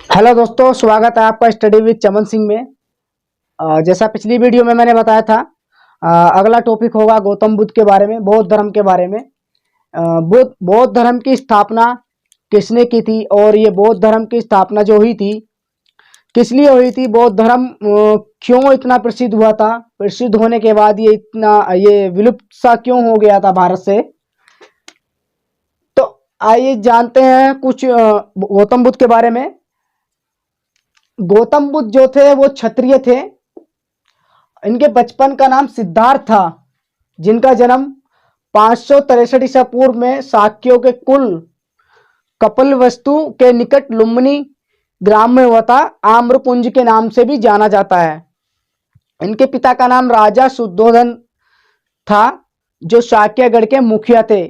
Hello दोस्तों, स्वागत है आपका स्टडी विद चमन सिंह में। जैसा पिछली वीडियो में मैंने बताया था, अगला टॉपिक होगा गौतम बुद्ध के बारे में, बौद्ध धर्म के बारे में। बौद्ध धर्म की स्थापना किसने की थी और ये बौद्ध धर्म की स्थापना जो हुई थी किस लिए हुई थी, बौद्ध धर्म क्यों इतना प्रसिद्ध हुआ था, प्रसिद्ध होने के बाद ये विलुप्त सा क्यों हो गया था भारत से। तो आइए जानते हैं कुछ गौतम बुद्ध के बारे में। गौतम बुद्ध जो थे वो क्षत्रिय थे। इनके बचपन का नाम सिद्धार्थ था, जिनका जन्म 563 ईसा पूर्व में शाक्यों के कुल कपिलवस्तु के निकट लुम्बिनी ग्राम में हुआ था। आम्रपुंज के नाम से भी जाना जाता है। इनके पिता का नाम राजा शुद्धोधन था, जो शाक्यगढ़ के मुखिया थे,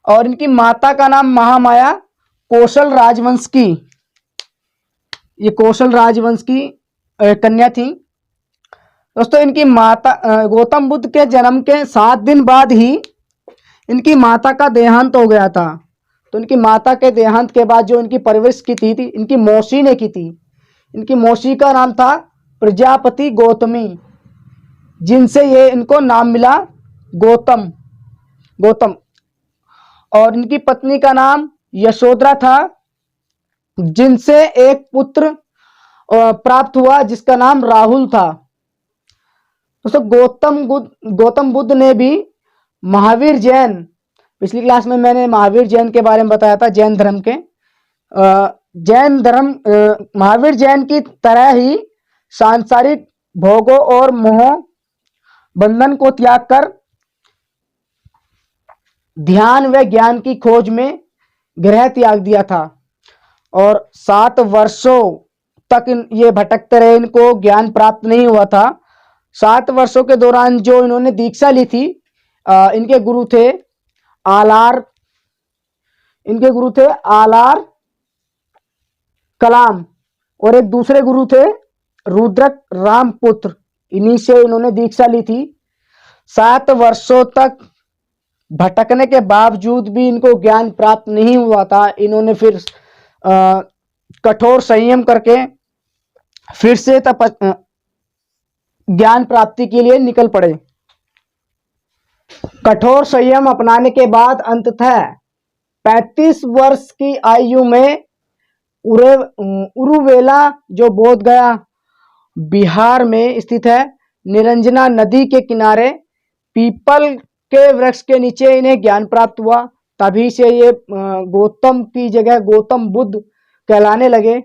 और इनकी माता का नाम महामाया कौशल राजवंश की, ये कौशल राजवंश की कन्या थी। दोस्तों, इनकी माता गौतम बुद्ध के जन्म के 7 दिन बाद ही इनकी माता का देहांत हो गया था। तो इनकी माता के देहांत के बाद जो इनकी परवरिश की थी इनकी मौसी ने की थी। इनकी मौसी का नाम था प्रजापति गौतमी, जिनसे ये इनको नाम मिला गौतम। और इनकी पत्नी का नाम यशोधरा था, जिनसे एक पुत्र प्राप्त हुआ जिसका नाम राहुल था। दोस्तों, गौतम बुद्ध ने भी महावीर जैन, पिछली क्लास में मैंने महावीर जैन के बारे में बताया था, जैन धर्म के जैन धर्म महावीर जैन की तरह ही सांसारिक भोगों और मोह बंधन को त्याग कर ध्यान व ज्ञान की खोज में गृह त्याग दिया था। और 7 वर्षों तक ये भटकते रहे, इनको ज्ञान प्राप्त नहीं हुआ था। 7 वर्षों के दौरान जो इन्होंने दीक्षा ली थी, इनके गुरु थे आलार कलाम, और एक दूसरे गुरु थे रुद्रक रामपुत्र। इन्हीं से इन्होंने दीक्षा ली थी। 7 वर्षों तक भटकने के बावजूद भी इनको ज्ञान प्राप्त नहीं हुआ था। इन्होंने फिर कठोर संयम करके फिर से ज्ञान प्राप्ति के लिए निकल पड़े। कठोर संयम अपनाने के बाद अंततः 35 वर्ष की आयु में उरुवेला, जो बोध गया बिहार में स्थित है, निरंजना नदी के किनारे पीपल के वृक्ष के नीचे इन्हें ज्ञान प्राप्त हुआ। तभी से ये गौतम की जगह गौतम बुद्ध कहलाने लगे।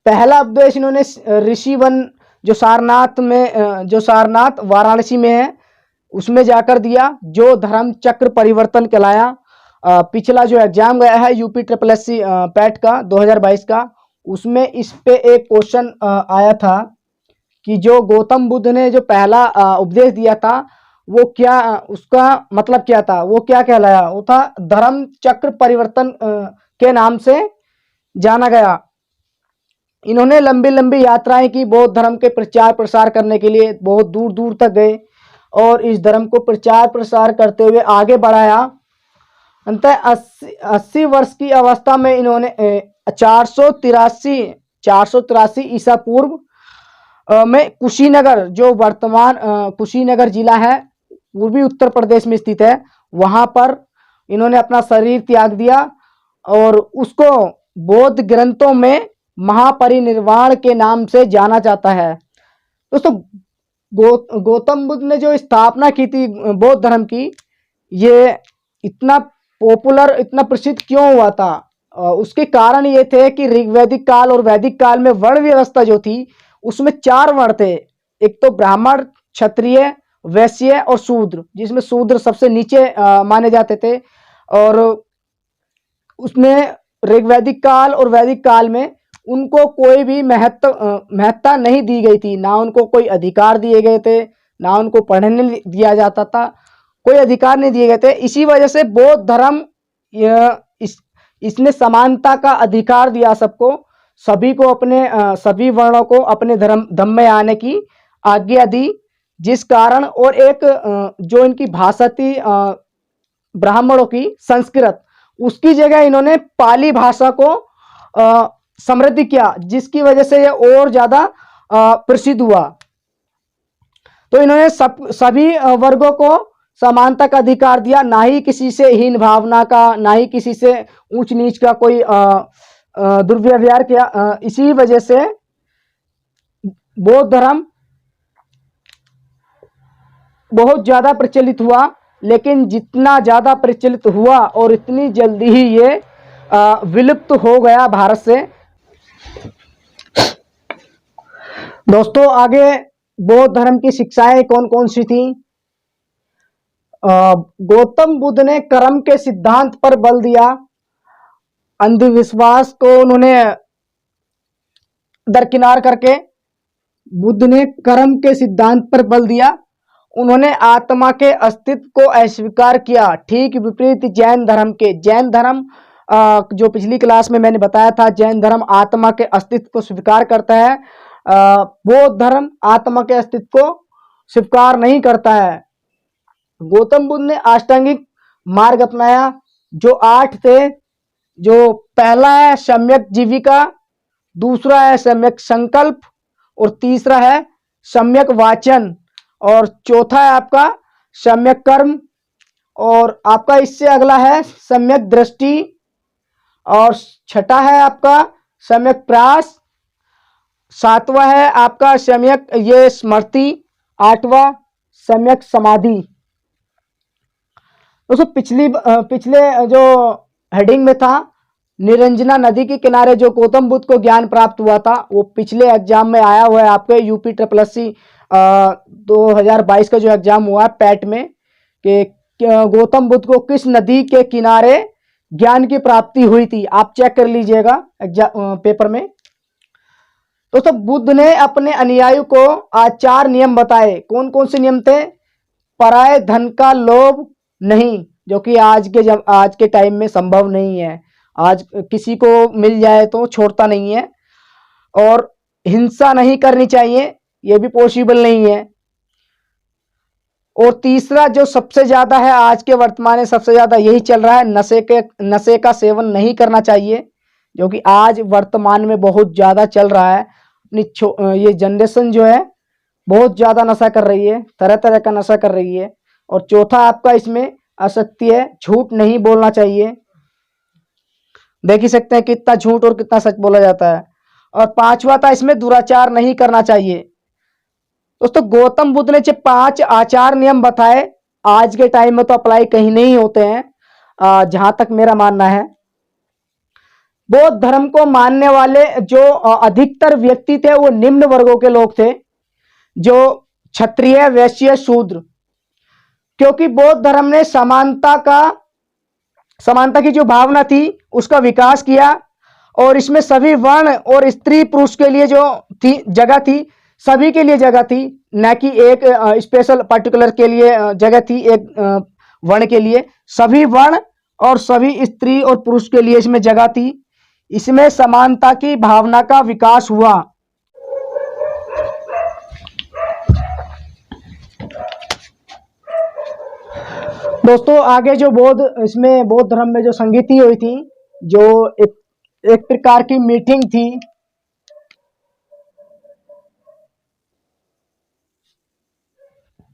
पहला उपदेश इन्होंने ऋषिवन, जो सारनाथ वाराणसी में है, उसमें जाकर दिया, जो धर्म चक्र परिवर्तन कहलाया। पिछला जो एग्जाम गया है यूपी SSC पैट का 2022 का, उसमें इस पे एक क्वेश्चन आया था कि जो गौतम बुद्ध ने जो पहला उपदेश दिया था वो क्या, उसका मतलब क्या था, वो क्या कहलाया। वो था धर्म चक्र परिवर्तन के नाम से जाना गया। इन्होंने लंबी लंबी यात्राएं की, बौद्ध धर्म के प्रचार प्रसार करने के लिए बहुत दूर दूर तक गए और इस धर्म को प्रचार प्रसार करते हुए आगे बढ़ाया। अंततः 80 वर्ष की अवस्था में इन्होंने 483 ईसा पूर्व में कुशीनगर, जो वर्तमान कुशीनगर जिला है, पूर्वी उत्तर प्रदेश में स्थित है, वहां पर इन्होंने अपना शरीर त्याग दिया और उसको बौद्ध ग्रंथों में महापरिनिर्वाण के नाम से जाना जाता है। दोस्तों, गौतम बुद्ध ने जो स्थापना की थी बौद्ध धर्म की, ये इतना पॉपुलर, इतना प्रसिद्ध क्यों हुआ था, उसके कारण ये थे कि ऋग्वैदिक काल और वैदिक काल में वर्ण व्यवस्था जो थी उसमें 4 वर्ण थे। एक तो ब्राह्मण, क्षत्रिय, वैश्य और शूद्र, जिसमें शूद्र सबसे नीचे माने जाते थे। और उसमें ऋग्वैदिक काल और वैदिक काल में उनको कोई भी महत्ता नहीं दी गई थी, ना उनको कोई अधिकार दिए गए थे, ना उनको पढ़ने दिया जाता था, कोई अधिकार नहीं दिए गए थे। इसी वजह से बौद्ध धर्म इसने समानता का अधिकार दिया सबको, सभी को अपने सभी वर्णों को अपने धर्म में आने की आज्ञा दी, जिस कारण और एक जो इनकी भाषा थी ब्राह्मणों की संस्कृत, उसकी जगह इन्होंने पाली भाषा को समृद्ध किया, जिसकी वजह से ये और ज्यादा प्रसिद्ध हुआ। तो इन्होंने सभी वर्गों को समानता का अधिकार दिया, ना ही किसी से हीन भावना का, ना ही किसी से ऊंच नीच का कोई दुर्व्यवहार किया। इसी वजह से बौद्ध धर्म बहुत ज्यादा प्रचलित हुआ, लेकिन जितना ज्यादा प्रचलित हुआ और इतनी जल्दी ही ये विलुप्त हो गया भारत से। दोस्तों, आगे बौद्ध धर्म की शिक्षाएं कौन कौन सी थी? गौतम बुद्ध ने कर्म के सिद्धांत पर बल दिया, अंधविश्वास को उन्होंने दरकिनार करके बुद्ध ने कर्म के सिद्धांत पर बल दिया। उन्होंने आत्मा के अस्तित्व को अस्वीकार किया, ठीक विपरीत जैन धर्म के। जैन धर्म जो पिछली क्लास में मैंने बताया था, जैन धर्म आत्मा के अस्तित्व को स्वीकार करता है, बौद्ध धर्म आत्मा के अस्तित्व को स्वीकार नहीं करता है। गौतम बुद्ध ने अष्टांगिक मार्ग अपनाया, जो 8 थे। जो पहला है सम्यक जीविका, दूसरा है सम्यक संकल्प, और तीसरा है सम्यक वाचन, और चौथा है आपका सम्यक कर्म, और आपका इससे अगला है सम्यक दृष्टि, और छठा है आपका सम्यक प्रयास, सातवां है आपका सम्यक ये स्मृति, आठवां सम्यक समाधि। दोस्तों, पिछले जो हेडिंग में था, निरंजना नदी के किनारे जो गौतम बुद्ध को ज्ञान प्राप्त हुआ था, वो पिछले एग्जाम में आया हुआ है आपके यूपी SSC 2022 का जो एग्जाम हुआ है पैट में, कि गौतम बुद्ध को किस नदी के किनारे ज्ञान की प्राप्ति हुई थी। आप चेक कर लीजिएगा एग्जाम पेपर में। दोस्तों, बुद्ध ने अपने अनुयायियों को आचार नियम बताए। कौन कौन से नियम थे? पराये धन का लोभ नहीं, जो कि आज के टाइम में संभव नहीं है। आज किसी को मिल जाए तो छोड़ता नहीं है। और हिंसा नहीं करनी चाहिए, यह भी पॉसिबल नहीं है। और तीसरा जो सबसे ज्यादा है, आज के वर्तमान में सबसे ज्यादा यही चल रहा है, नशे का सेवन नहीं करना चाहिए, जो कि आज वर्तमान में बहुत ज्यादा चल रहा है। अपनी ये जनरेशन जो है बहुत ज्यादा नशा कर रही है, तरह तरह का नशा कर रही है। और चौथा आपका इसमें आसक्ति है, झूठ नहीं बोलना चाहिए। देख ही सकते हैं कितना झूठ और कितना सच बोला जाता है। और पांचवा था इसमें दुराचार नहीं करना चाहिए। दोस्तों, गौतम बुद्ध ने जो 5 आचार नियम बताए, आज के टाइम में तो अप्लाई कहीं नहीं होते हैं, जहां तक मेरा मानना है। बौद्ध धर्म को मानने वाले जो अधिकतर व्यक्ति थे, वो निम्न वर्गों के लोग थे, जो क्षत्रिय, वैश्य, शूद्र। क्योंकि बौद्ध धर्म ने समानता की जो भावना थी उसका विकास किया, और इसमें सभी वर्ण और स्त्री पुरुष के लिए जो थी जगह थी, सभी के लिए जगह थी, न कि एक स्पेशल पर्टिकुलर के लिए जगह थी, एक वर्ण के लिए। सभी वर्ण और सभी स्त्री और पुरुष के लिए इसमें जगह थी। इसमें समानता की भावना का विकास हुआ। दोस्तों, आगे जो बौद्ध धर्म में जो संगीति हुई थी, जो एक प्रकार की मीटिंग थी,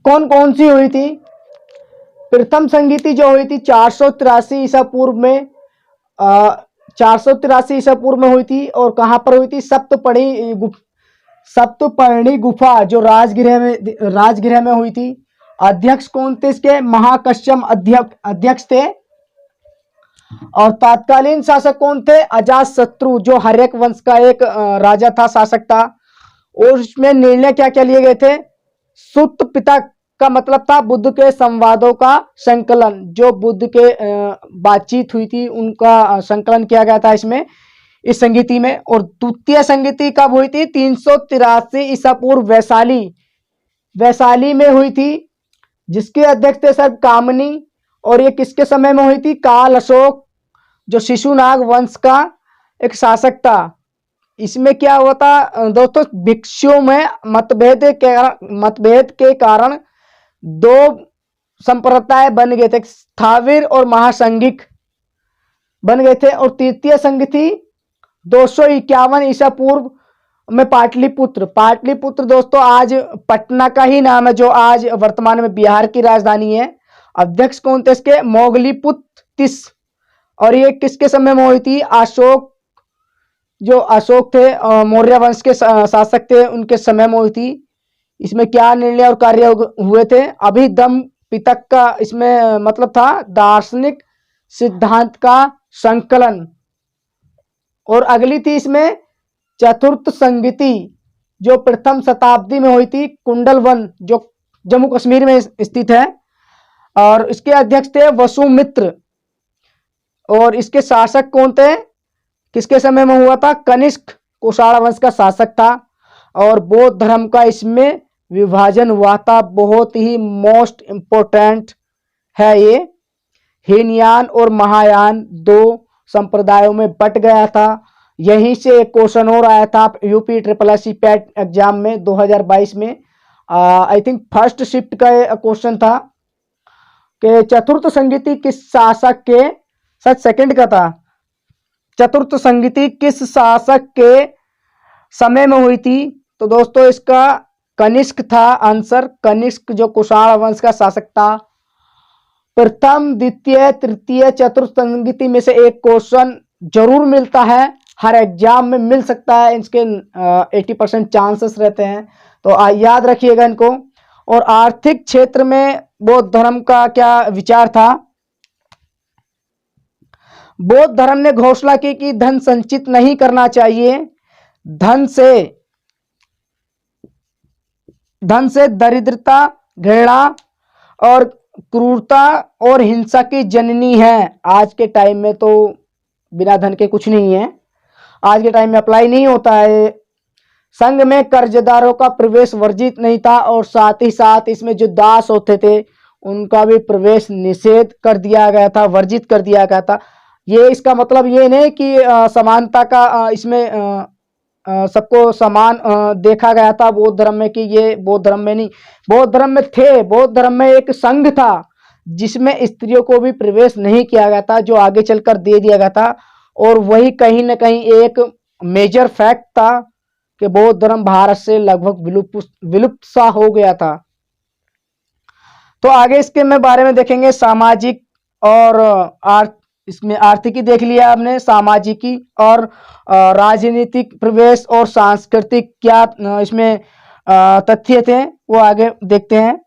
कौन कौन सी हुई थी? प्रथम संगीति जो हुई थी 483 ईसा पूर्व में, 483 ईसा पूर्व में हुई थी। और कहां पर हुई थी? सप्तपर्णी गुफा, जो राजगृह में हुई थी। अध्यक्ष कौन थे इसके? महाकश्यप अध्यक्ष थे। और तत्कालीन शासक कौन थे? अजातशत्रु, जो हर्यक वंश का एक राजा था, शासक था। और उसमें निर्णय क्या क्या लिए गए थे? सुत पिता का मतलब था बुद्ध के संवादों का संकलन, जो बुद्ध के बातचीत हुई थी उनका संकलन किया गया था इसमें, इस संगीति में। और द्वितीय संगीति कब हुई थी? 383 ईसा पूर्व वैशाली में हुई थी, जिसके अध्यक्ष थे सर कामनी। और ये किसके समय में हुई थी? काल अशोक, जो शिशुनाग वंश का एक शासक था। इसमें क्या हुआ था दोस्तों, भिक्षुओं में मतभेद के कारण दो संप्रदाय बन गए थे, स्थाविर और महासंघिक बन गए थे। और तृतीय संघ थी 251 ईसा पूर्व में पाटलिपुत्र। पाटलिपुत्र दोस्तों आज पटना का ही नाम है, जो आज वर्तमान में बिहार की राजधानी है। अध्यक्ष कौन थे इसके? मोगलीपुत्र तिस। और ये किसके समय में हुई थी? अशोक, जो अशोक थे मौर्य वंश के शासक थे, उनके समय में हुई थी। इसमें क्या निर्णय और कार्य हुए थे? अभिदम पितक का इसमें मतलब था दार्शनिक सिद्धांत का संकलन। और अगली थी इसमें चतुर्थ संगीति, जो प्रथम शताब्दी में हुई थी, कुंडलवन, जो जम्मू कश्मीर में स्थित है। और इसके अध्यक्ष थे वसुमित्र। और इसके शासक कौन थे? किसके समय में हुआ था? कनिष्क कुषाण वंश का शासक था। और बौद्ध धर्म का इसमें विभाजन हुआ था, बहुत ही मोस्ट इंपोर्टेंट है ये। हीनयान और महायान दो संप्रदायों में बट गया था। यहीं से एक क्वेश्चन और आया था यूपी SSC पैट एग्जाम में 2022 में, आई थिंक फर्स्ट शिफ्ट का क्वेश्चन था कि चतुर्थ संगीति किस शासक के, सच सेकंड का था, चतुर्थ संगीति किस शासक के समय में हुई थी? तो दोस्तों इसका कनिष्क था आंसर। कनिष्क जो कुषाण वंश का शासक था। प्रथम, द्वितीय, तृतीय, चतुर्थ संगीति में से एक क्वेश्चन जरूर मिलता है, हर एग्जाम में मिल सकता है, इसके 80% चांसेस रहते हैं, तो याद रखिएगा इनको। और आर्थिक क्षेत्र में बौद्ध धर्म का क्या विचार था? बौद्ध धर्म ने घोषणा की कि धन संचित नहीं करना चाहिए। धन से दरिद्रता, घृणा और क्रूरता और हिंसा की जननी है। आज के टाइम में तो बिना धन के कुछ नहीं है, आज के टाइम में अप्लाई नहीं होता है। संघ में कर्जदारों का प्रवेश वर्जित नहीं था। और साथ ही साथ इसमें जो दास होते थे उनका भी प्रवेश निषेध कर दिया गया था, वर्जित कर दिया गया था। ये इसका मतलब ये नहीं कि समानता का इसमें सबको समान देखा गया था बौद्ध धर्म में, कि ये बौद्ध धर्म में नहीं, बौद्ध धर्म में थे। बौद्ध धर्म में एक संघ था जिसमें स्त्रियों को भी प्रवेश नहीं किया गया था, जो आगे चलकर दे दिया गया था। और वही कहीं ना कहीं एक मेजर फैक्ट था कि बौद्ध धर्म भारत से लगभग विलुप्त सा हो गया था। तो आगे इसके में बारे में देखेंगे, सामाजिक और इसमें आर्थिकी देख लिया आपने, सामाजिकी और राजनीतिक प्रवेश और सांस्कृतिक क्या इसमें तथ्य थे, वो आगे देखते हैं।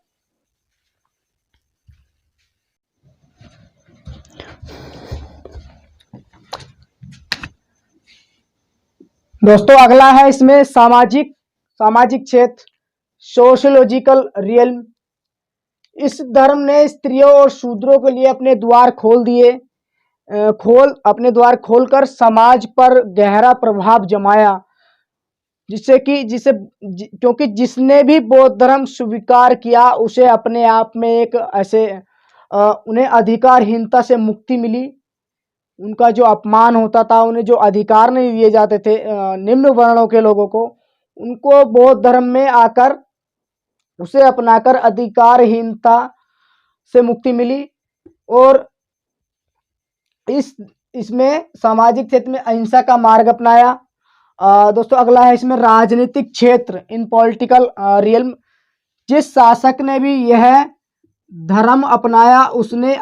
दोस्तों अगला है इसमें सामाजिक क्षेत्र, सोशियोलॉजिकल रियल्म। इस धर्म ने स्त्रियों और शूद्रों के लिए अपने द्वार खोल दिए, खोलकर समाज पर गहरा प्रभाव जमाया, क्योंकि जिसने भी बौद्ध धर्म स्वीकार किया उसे अपने आप में एक ऐसे उन्हें अधिकारहीनता से मुक्ति मिली। उनका जो अपमान होता था, उन्हें जो अधिकार नहीं दिए जाते थे निम्न वर्णों के लोगों को, उनको बौद्ध धर्म में आकर उसे अपनाकर अधिकारहीनता से मुक्ति मिली। और इसमें सामाजिक क्षेत्र में अहिंसा का मार्ग अपनाया। दोस्तों अगला है इसमें राजनीतिक क्षेत्र, इन पॉलिटिकल रियल्म। जिस शासक ने भी यह धर्म अपनाया उसने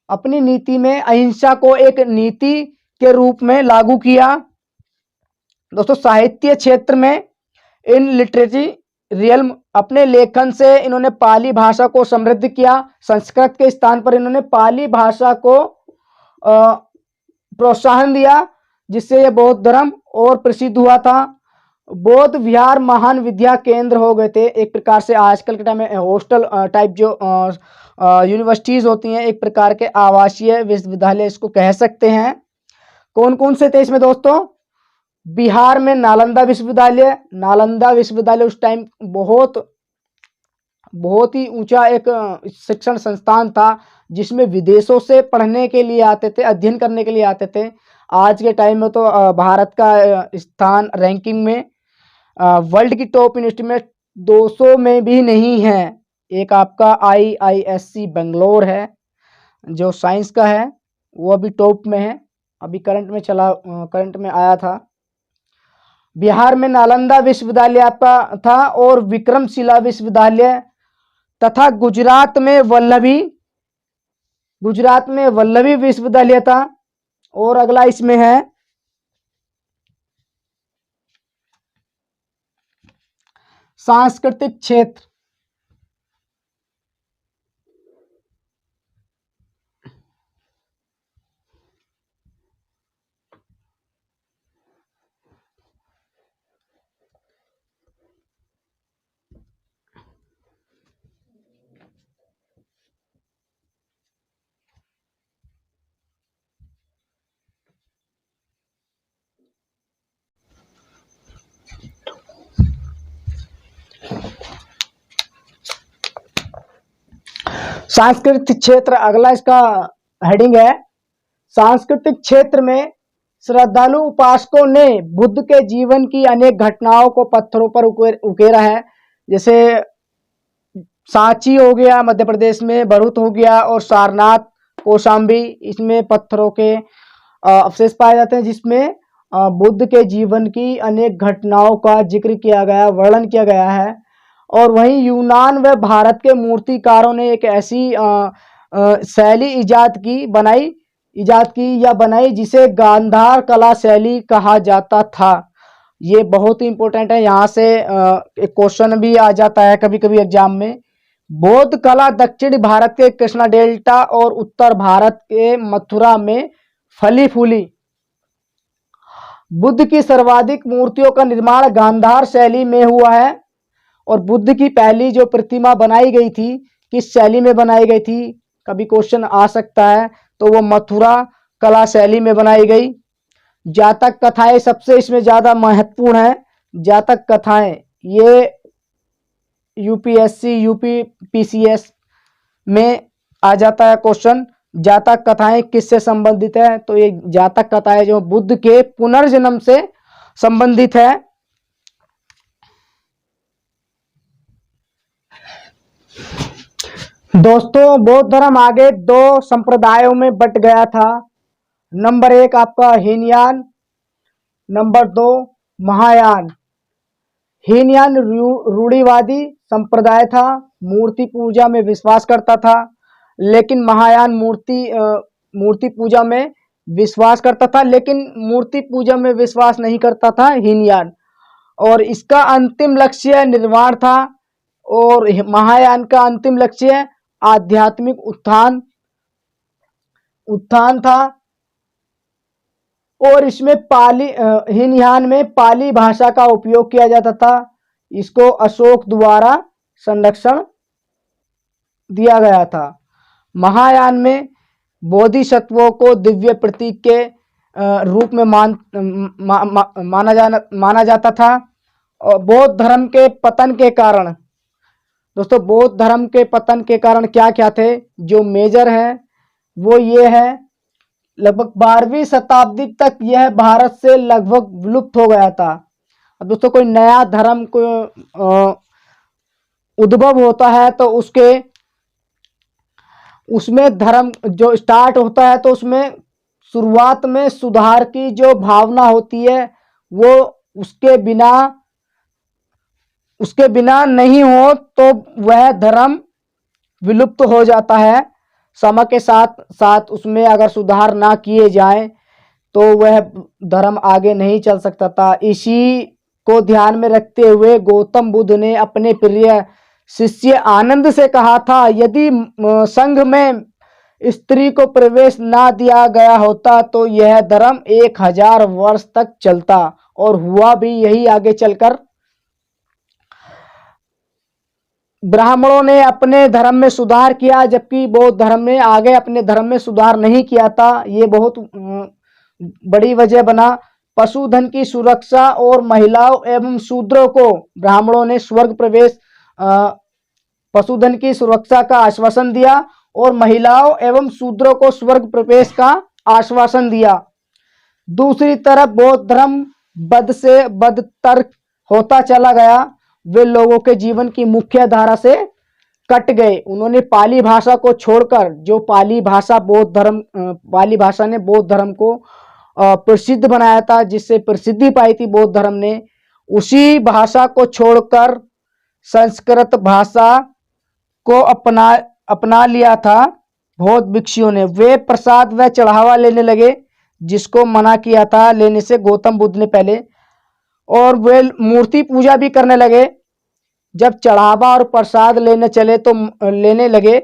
अपनी नीति में अहिंसा को एक नीति के रूप में लागू किया। दोस्तों साहित्य क्षेत्र में इन लिटरेरी रियल्म, अपने लेखन से इन्होंने पाली भाषा को समृद्ध किया। संस्कृत के स्थान पर इन्होंने पाली भाषा को प्रोत्साहन दिया, जिससे यह बौद्ध धर्म और प्रसिद्ध हुआ था। बौद्ध विहार महान विद्या केंद्र हो गए थे, एक प्रकार से आजकल के टाइम में हॉस्टल टाइप जो यूनिवर्सिटीज होती हैं, एक प्रकार के आवासीय विश्वविद्यालय इसको कह सकते हैं। कौन कौन से थे इसमें दोस्तों? बिहार में नालंदा विश्वविद्यालय उस टाइम बहुत ही ऊंचा एक शिक्षण संस्थान था, जिसमें विदेशों से पढ़ने के लिए आते थे, अध्ययन करने के लिए आते थे। आज के टाइम में तो भारत का स्थान रैंकिंग में वर्ल्ड की टॉप यूनिवर्सिटी में 200 में भी नहीं है। एक आपका IISc बेंगलोर है जो साइंस का है, वो अभी टॉप में है, अभी करंट में आया था। बिहार में नालंदा विश्वविद्यालय आपका था और विक्रमशिला विश्वविद्यालय, तथा गुजरात में वल्लभी विश्वविद्यालय था। और अगला इसमें है सांस्कृतिक क्षेत्र। सांस्कृतिक क्षेत्र अगला इसका हेडिंग है। सांस्कृतिक क्षेत्र में श्रद्धालु उपासकों ने बुद्ध के जीवन की अनेक घटनाओं को पत्थरों पर उकेरा है। जैसे सांची हो गया मध्य प्रदेश में, भरूच हो गया, और सारनाथ, कौशाम्बी, इसमें पत्थरों के अवशेष पाए जाते हैं जिसमें बुद्ध के जीवन की अनेक घटनाओं का जिक्र किया गया, वर्णन किया गया है। और वहीं यूनान व भारत के मूर्तिकारों ने एक ऐसी शैली बनाई जिसे गांधार कला शैली कहा जाता था। ये बहुत ही इंपॉर्टेंट है, यहाँ से एक क्वेश्चन भी आ जाता है कभी कभी एग्जाम में। बौद्ध कला दक्षिण भारत के कृष्णा डेल्टा और उत्तर भारत के मथुरा में फली फूली। बुद्ध की सर्वाधिक मूर्तियों का निर्माण गांधार शैली में हुआ है। और बुद्ध की पहली जो प्रतिमा बनाई गई थी किस शैली में बनाई गई थी, कभी क्वेश्चन आ सकता है, तो वो मथुरा कला शैली में बनाई गई। जातक कथाएं सबसे इसमें ज्यादा महत्वपूर्ण है। जातक कथाएं ये UPSC UPPCS में आ जाता है क्वेश्चन। जातक कथाएं किससे संबंधित है, तो ये जातक कथाएं जो बुद्ध के पुनर्जन्म से संबंधित है। दोस्तों बौद्ध धर्म आगे 2 संप्रदायों में बट गया था। नंबर 1 आपका हीनयान, नंबर 2 महायान। हीनयान रूढ़िवादी संप्रदाय था, मूर्ति पूजा में विश्वास करता था, लेकिन महायान मूर्ति पूजा में विश्वास करता था, लेकिन मूर्ति पूजा में विश्वास नहीं करता था हीनयान। और इसका अंतिम लक्ष्य निर्वाण था, और महायान का अंतिम लक्ष्य आध्यात्मिक उत्थान था। और इसमें हीनयान में पाली भाषा का उपयोग किया जाता था। इसको अशोक द्वारा संरक्षण दिया गया था। महायान में बोधिसत्वों को दिव्य प्रतीक के रूप में माना जाता था। और बौद्ध धर्म के पतन के कारण, दोस्तों बौद्ध धर्म के पतन के कारण क्या क्या थे, जो मेजर है वो ये है। लगभग 12वीं शताब्दी तक यह भारत से लगभग विलुप्त हो गया था। अब दोस्तों कोई नया धर्म को उद्भव होता है तो उसमें धर्म जो स्टार्ट होता है तो उसमें शुरुआत में सुधार की जो भावना होती है वो उसके बिना नहीं हो तो वह धर्म विलुप्त हो जाता है। समय के साथ साथ उसमें अगर सुधार ना किए जाए तो वह धर्म आगे नहीं चल सकता था। इसी को ध्यान में रखते हुए गौतम बुद्ध ने अपने प्रिय शिष्य आनंद से कहा था, यदि संघ में स्त्री को प्रवेश ना दिया गया होता तो यह धर्म 1000 वर्ष तक चलता। और हुआ भी यही। आगे चलकर ब्राह्मणों ने अपने धर्म में सुधार किया, जबकि बौद्ध धर्म ने आगे अपने धर्म में सुधार नहीं किया था। ये बहुत बड़ी वजह बना। पशुधन की सुरक्षा और महिलाओं एवं शूद्रों को ब्राह्मणों ने स्वर्ग प्रवेश पशुधन की सुरक्षा का आश्वासन दिया और महिलाओं एवं शूद्रों को स्वर्ग प्रवेश का आश्वासन दिया। दूसरी तरफ बौद्ध धर्म बद से बदतर होता चला गया। वे लोगों के जीवन की मुख्य धारा से कट गए। उन्होंने पाली भाषा को छोड़कर, जो पाली भाषा ने बौद्ध धर्म को प्रसिद्ध बनाया था, जिससे प्रसिद्धि पाई थी बौद्ध धर्म ने, उसी भाषा को छोड़कर संस्कृत भाषा को अपना लिया था बौद्ध भिक्षुओं ने। वे प्रसाद व चढ़ावा लेने लगे, जिसको मना किया था लेने से गौतम बुद्ध ने पहले, और वे मूर्ति पूजा भी करने लगे। जब चढ़ावा और प्रसाद लेने लगे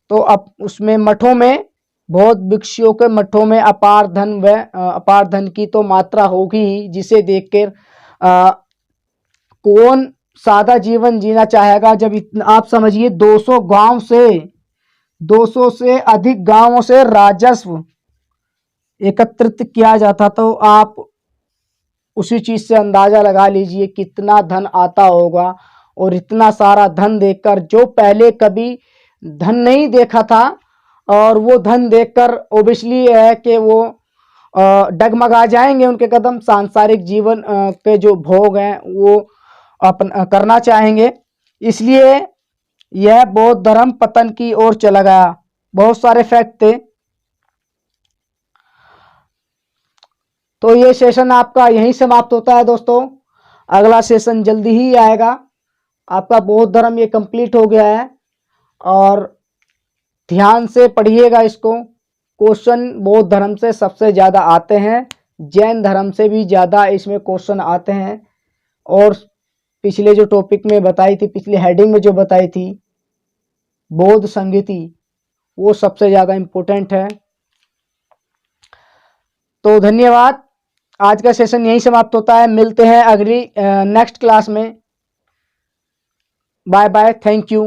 तो अब उसमें मठों में, बौद्ध भिक्षुओं के मठों में अपार धन की तो मात्रा होगी ही, जिसे देखकर कौन सादा जीवन जीना चाहेगा। जब आप समझिए 200 से अधिक गांवों से राजस्व एकत्रित किया जाता, तो आप उसी चीज से अंदाजा लगा लीजिए कितना धन आता होगा। और इतना सारा धन देखकर, जो पहले कभी धन नहीं देखा था, और वो धन देखकर ओबियसली है कि वो डगमगा जाएंगे, उनके कदम सांसारिक जीवन के जो भोग हैं वो करना चाहेंगे। इसलिए यह बौद्ध धर्म पतन की ओर चला गया। बहुत सारे फैक्ट थे। तो ये सेशन आपका यहीं समाप्त होता है दोस्तों। अगला सेशन जल्दी ही आएगा। आपका बौद्ध धर्म ये कंप्लीट हो गया है, और ध्यान से पढ़िएगा इसको। क्वेश्चन बौद्ध धर्म से सबसे ज़्यादा आते हैं, जैन धर्म से भी ज़्यादा इसमें क्वेश्चन आते हैं। और पिछले जो टॉपिक में बताई थी, पिछले हेडिंग में जो बताई थी बौद्ध संगीति, वो सबसे ज़्यादा इम्पोर्टेंट है। तो धन्यवाद। आज का सेशन यहीं समाप्त होता है। मिलते हैं अगली नेक्स्ट क्लास में। Bye bye, thank you.